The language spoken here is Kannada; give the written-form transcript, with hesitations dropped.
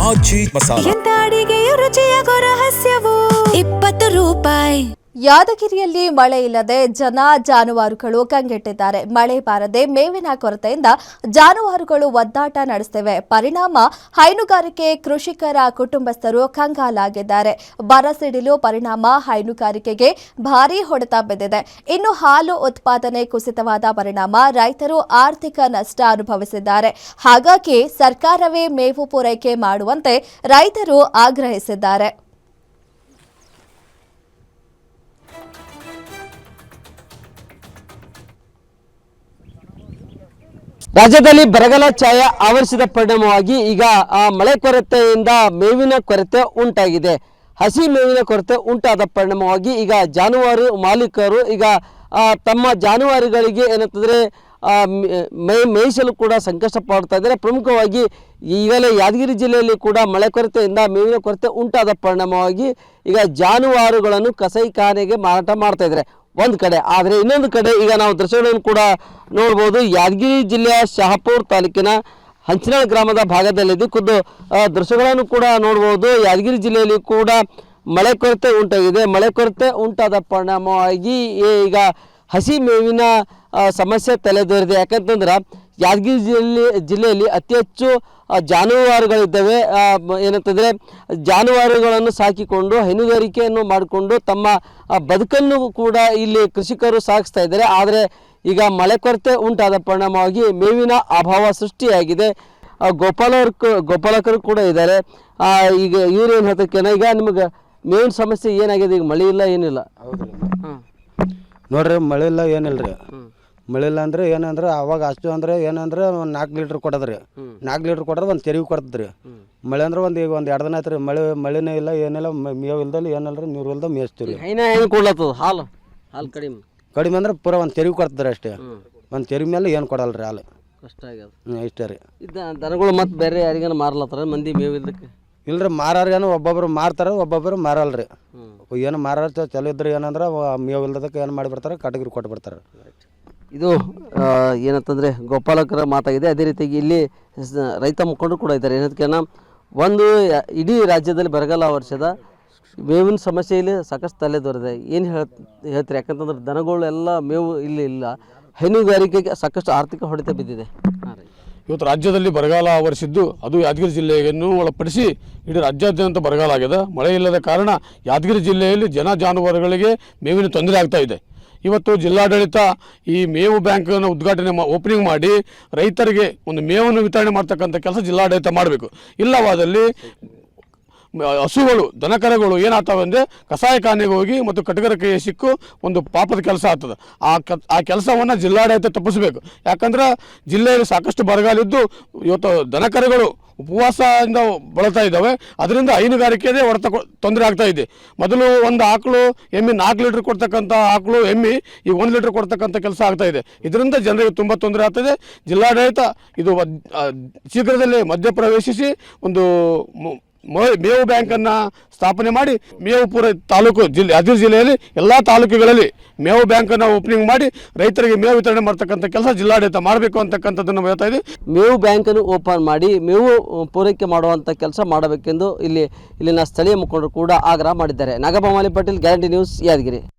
ಆಚಿ ಮಸಾಲ. ಎಂತ ಅಡಿಗೆಯ ರುಚಿಯಾಗೋ ರಹಸ್ಯವು 20 ರೂಪಾಯಿ. ಯಾದಗಿರಿಯಲ್ಲಿ ಮಳೆ ಇಲ್ಲದೆ ಜನ ಜಾನುವಾರುಗಳು ಕಂಗೆಟ್ಟಿದ್ದಾರೆ. ಮಳೆ ಬಾರದೆ ಮೇವಿನ ಕೊರತೆಯಿಂದ ಜಾನುವಾರುಗಳು ಒದ್ದಾಟ ನಡೆಸುತ್ತಿವೆ. ಪರಿಣಾಮ ಹೈನುಗಾರಿಕೆ ಕೃಷಿಕರ ಕುಟುಂಬಸ್ಥರು ಕಂಗಾಲಾಗಿದ್ದಾರೆ. ಬರ ಸಿಡಿಲು ಪರಿಣಾಮ ಹೈನುಗಾರಿಕೆಗೆ ಭಾರೀ ಹೊಡೆತ ಬಿದ್ದಿದೆ. ಇನ್ನು ಹಾಲು ಉತ್ಪಾದನೆ ಕುಸಿತವಾದ ಪರಿಣಾಮ ರೈತರು ಆರ್ಥಿಕ ನಷ್ಟ ಅನುಭವಿಸಿದ್ದಾರೆ. ಹಾಗಾಗಿ ಸರ್ಕಾರವೇ ಮೇವು ಪೂರೈಕೆ ಮಾಡುವಂತೆ ರೈತರು ಆಗ್ರಹಿಸಿದ್ದಾರೆ. ರಾಜ್ಯದಲ್ಲಿ ಬರಗಾಲ ಛಾಯೆ ಆವರಿಸಿದ ಪರಿಣಾಮವಾಗಿ ಈಗ ಮಳೆ ಕೊರತೆಯಿಂದ ಮೇವಿನ ಕೊರತೆ ಉಂಟಾಗಿದೆ. ಹಸಿ ಮೇವಿನ ಕೊರತೆ ಉಂಟಾದ ಪರಿಣಾಮವಾಗಿ ಈಗ ಜಾನುವಾರು ಮಾಲೀಕರು ಈಗ ತಮ್ಮ ಜಾನುವಾರುಗಳಿಗೆ ಏನಂತಂದರೆ ಮೇಯಿಸಲು ಕೂಡ ಸಂಕಷ್ಟ ಪಡ್ತಾ ಇದ್ದಾರೆ. ಪ್ರಮುಖವಾಗಿ ಈಗಲೇ ಯಾದಗಿರಿ ಜಿಲ್ಲೆಯಲ್ಲಿ ಕೂಡ ಮಳೆ ಕೊರತೆಯಿಂದ ಮೇವಿನ ಕೊರತೆ ಉಂಟಾದ ಪರಿಣಾಮವಾಗಿ ಈಗ ಜಾನುವಾರುಗಳನ್ನು ಕಸಾಯಿಖಾನೆಗೆ ಮಾರಾಟ ಮಾಡ್ತಾ ಇದ್ದಾರೆ ಒಂದು ಕಡೆ. ಆದರೆ ಇನ್ನೊಂದು ಕಡೆ ಈಗ ನಾವು ದೃಶ್ಯಗಳನ್ನು ಕೂಡ ನೋಡ್ಬೋದು. ಯಾದಗಿರಿ ಜಿಲ್ಲೆಯ ಶಹಾಪುರ ತಾಲೂಕಿನ ಹಂಚಿನಾಳ್ ಗ್ರಾಮದ ಭಾಗದಲ್ಲಿದ್ದು ಖುದ್ದು ದೃಶ್ಯಗಳನ್ನು ಕೂಡ ನೋಡ್ಬೋದು. ಯಾದಗಿರಿ ಜಿಲ್ಲೆಯಲ್ಲಿ ಕೂಡ ಮಳೆ ಕೊರತೆ ಉಂಟಾಗಿದೆ. ಮಳೆ ಕೊರತೆ ಉಂಟಾದ ಪರಿಣಾಮವಾಗಿ ಈಗ ಹಸಿ ಮೇವಿನ ಸಮಸ್ಯೆ ತಲೆದೋರಿದೆ. ಯಾಕಂತಂದ್ರೆ ಯಾದಗಿರಿ ಜಿಲ್ಲೆಯಲ್ಲಿ ಅತಿ ಹೆಚ್ಚು ಜಾನುವಾರುಗಳಿದ್ದಾವೆ. ಏನಂತಂದರೆ ಜಾನುವಾರುಗಳನ್ನು ಸಾಕಿಕೊಂಡು ಹೈನುಗಾರಿಕೆಯನ್ನು ಮಾಡಿಕೊಂಡು ತಮ್ಮ ಬದುಕನ್ನು ಕೂಡ ಇಲ್ಲಿ ಕೃಷಿಕರು ಸಾಗಿಸ್ತಾ ಇದ್ದಾರೆ. ಆದರೆ ಈಗ ಮಳೆ ಕೊರತೆ ಉಂಟಾದ ಪರಿಣಾಮವಾಗಿ ಮೇವಿನ ಅಭಾವ ಸೃಷ್ಟಿಯಾಗಿದೆ. ಗೋಪಾಲಕರು ಕೂಡ ಇದ್ದಾರೆ. ಈಗ ಇವ್ರು ಏನು ಹೇಳ್ತಕ್ಕೇನ, ಈಗ ನಿಮಗೆ ಮೇವಿನ ಸಮಸ್ಯೆ ಏನಾಗಿದೆ? ಈಗ ಮಳೆ ಇಲ್ಲ, ಏನಿಲ್ಲ. ನೋಡ್ರಿ, ಮಳೆ ಇಲ್ಲ, ಏನಿಲ್ಲ ರೀ. ಮಳೆ ಇಲ್ಲ ಅಂದ್ರೆ ಏನಂದ್ರೆ ಅವಾಗ ಅಷ್ಟು ಅಂದ್ರೆ ಏನಂದ್ರೆ ಒಂದು 4 ಲೀಟ್ರ್ ಕೊಡೋದ್ರಿ. 4 ಲೀಟ್ರ್ ಕೊಡೋದು ಒಂದು ತೆರಿಗೆ ಕೊಡ್ತದ್ರಿ. ಮಳೆ ಅಂದ್ರೆ ಈಗ ಒಂದು 2 ದಿನ ಆಯ್ತು ರೀ. ಮಳೆನೇ ಇಲ್ಲ, ಏನಿಲ್ಲ. ಮೇವು ಇಲ್ದಲ್ಲಿ ಏನಲ್ಲ ರೀ, ನೀರು ಇಲ್ದ ಮೇಯಿಸ್ತೀವಿ. ಹೆಂಗೆ ಕೊಡ್ಲತ್ತದ ಹಾಲು ಕಡಿಮೆ ಅಂದ್ರೆ ಪೂರ ಒಂದು ತೆರಿಗೆ ಕೊಡ್ತದ್ರಿ ಅಷ್ಟೇ. ಒಂದು ತೆರಿಗೆ ಮೇಲೆ ಏನು ಕೊಡಲ್ಲ ರೀ ಹಾಲು. ಕಷ್ಟ ಆಗ್ಯದ. ಇಷ್ಟೇ ರೀ. ದನಗಳು ಮತ್ತೆ ಬೇರೆ ಯಾರಿಗಾನ ಮಾರ್ಲತ್ತಾರ ಮಂದಿ ಮೇವು ಇದ್ದಕ್ಕೆ? ಇಲ್ರಿ, ಮಾರಾರ್ಗೇನು ಒಬ್ಬೊಬ್ರು ಮಾರ್ತಾರೆ, ಒಬ್ಬೊಬ್ಬರು ಮಾರಲ್ರಿ. ಏನು ಮಾರಾಟ ಚಲೋ ಇದ್ರೆ ಏನಂದ್ರೆ ಮೇವು ಇಲ್ದಕ್ಕೆ ಏನು ಮಾಡಿ ಬರ್ತಾರೆ, ಕಟಗಿರಿ ಕೊಟ್ಟು ಬರ್ತಾರೆ. ಇದು ಏನಂತಂದರೆ ಗೋಪಾಲಕರ ಮಾತಾಗಿದೆ. ಅದೇ ರೀತಿಯಾಗಿ ಇಲ್ಲಿ ರೈತ ಮುಖಂಡರು ಕೂಡ ಇದ್ದಾರೆ. ಏನಂತಕ್ಕೇನ ಒಂದು ಇಡೀ ರಾಜ್ಯದಲ್ಲಿ ಬರಗಾಲ ವರ್ಷದ ಮೇವಿನ ಸಮಸ್ಯೆ ಇಲ್ಲಿ ಸಾಕಷ್ಟು ತಲೆದೋರಿದೆ. ಏನು ಹೇಳ್ತೀರಿ? ಯಾಕಂತಂದ್ರೆ ದನಗಳು ಎಲ್ಲ ಮೇವು ಇಲ್ಲಿ ಇಲ್ಲ. ಹೈನುಗಾರಿಕೆಗೆ ಸಾಕಷ್ಟು ಆರ್ಥಿಕ ಹೊಡೆತ ಬಿದ್ದಿದೆ. ಇವತ್ತು ರಾಜ್ಯದಲ್ಲಿ ಬರಗಾಲ ಆವರಿಸಿದ್ದು ಅದು ಯಾದಗಿರಿ ಜಿಲ್ಲೆಯನ್ನು ಒಳಪಡಿಸಿ ಇಡೀ ರಾಜ್ಯಾದ್ಯಂತ ಬರಗಾಲ ಆಗಿದೆ. ಮಳೆ ಇಲ್ಲದ ಕಾರಣ ಯಾದಗಿರಿ ಜಿಲ್ಲೆಯಲ್ಲಿ ಜಾನುವಾರುಗಳಿಗೆ ಮೇವಿನ ತೊಂದರೆ ಆಗ್ತಾ ಇದೆ. ಇವತ್ತು ಜಿಲ್ಲಾಡಳಿತ ಈ ಮೇವು ಬ್ಯಾಂಕನ್ನು ಓಪನಿಂಗ್ ಮಾಡಿ ರೈತರಿಗೆ ಒಂದು ಮೇವನ್ನು ವಿತರಣೆ ಮಾಡ್ತಕ್ಕಂಥ ಕೆಲಸ ಜಿಲ್ಲಾಡಳಿತ ಮಾಡಬೇಕು. ಇಲ್ಲವಾದಲ್ಲಿ ಹಸುಗಳು ದನಕರಗಳು ಏನಾಗ್ತವೆ ಅಂದರೆ ಕಸಾಯಿಖಾನೆಗೆ ಹೋಗಿ ಮತ್ತು ಕಟಕರ ಕೈಗೆ ಸಿಕ್ಕು ಒಂದು ಪಾಪದ ಕೆಲಸ ಆಗ್ತದೆ. ಆ ಕೆಲಸವನ್ನು ಜಿಲ್ಲಾಡಳಿತ ತಪ್ಪಿಸಬೇಕು. ಯಾಕಂದ್ರೆ ಜಿಲ್ಲೆಯಲ್ಲಿ ಸಾಕಷ್ಟು ಬರಗಾಲಿದ್ದು ಇವತ್ತು ದನಕರಗಳು ಉಪವಾಸದಿಂದ ಬಳಲ್ತಾ ಇದ್ದಾವೆ. ಅದರಿಂದ ಹೈನುಗಾರಿಕೆದೇ ತೊಂದರೆ ಆಗ್ತಾ ಇದೆ. ಮೊದಲು ಒಂದು ಆಕಳು ಎಮ್ಮೆ 4 ಲೀಟ್ರ್ ಕೊಡ್ತಕ್ಕಂಥ ಆಕಳು ಎಮ್ಮೆ ಈಗ 1 ಲೀಟ್ರ್ ಕೊಡ್ತಕ್ಕಂಥ ಕೆಲಸ ಆಗ್ತಾ ಇದೆ. ಇದರಿಂದ ಜನರಿಗೆ ತುಂಬ ತೊಂದರೆ ಆಗ್ತಾಯಿದೆ. ಜಿಲ್ಲಾಡಳಿತ ಇದು ಶೀಘ್ರದಲ್ಲೇ ಮಧ್ಯಪ್ರವೇಶಿಸಿ ಒಂದು ಮೇವು ಬ್ಯಾಂಕನ್ನು ಸ್ಥಾಪನೆ ಮಾಡಿ ಮೇವು ತಾಲೂಕು ಯಾದಗಿರಿ ಜಿಲ್ಲೆಯಲ್ಲಿ ಎಲ್ಲ ತಾಲೂಕುಗಳಲ್ಲಿ ಮೇವು ಬ್ಯಾಂಕನ್ನು ಓಪನಿಂಗ್ ಮಾಡಿ ರೈತರಿಗೆ ಮೇವು ವಿತರಣೆ ಮಾಡ್ತಕ್ಕಂಥ ಕೆಲಸ ಜಿಲ್ಲಾಡಳಿತ ಮಾಡಬೇಕು ಅಂತಕ್ಕಂಥದ್ದನ್ನು ಹೇಳ್ತಾ ಇದ್ದೀವಿ. ಮೇವು ಬ್ಯಾಂಕನ್ನು ಓಪನ್ ಮಾಡಿ ಮೇವು ಪೂರೈಕೆ ಮಾಡುವಂಥ ಕೆಲಸ ಮಾಡಬೇಕೆಂದು ಇಲ್ಲಿನ ಸ್ಥಳೀಯ ಮುಖಂಡರು ಕೂಡ ಆಗ್ರಹ ಮಾಡಿದ್ದಾರೆ. ನಾಗಪ್ಪ ಮಾಲಿ ಪಾಟೀಲ್, ಗ್ಯಾರಂಟಿ ನ್ಯೂಸ್, ಯಾದಗಿರಿ.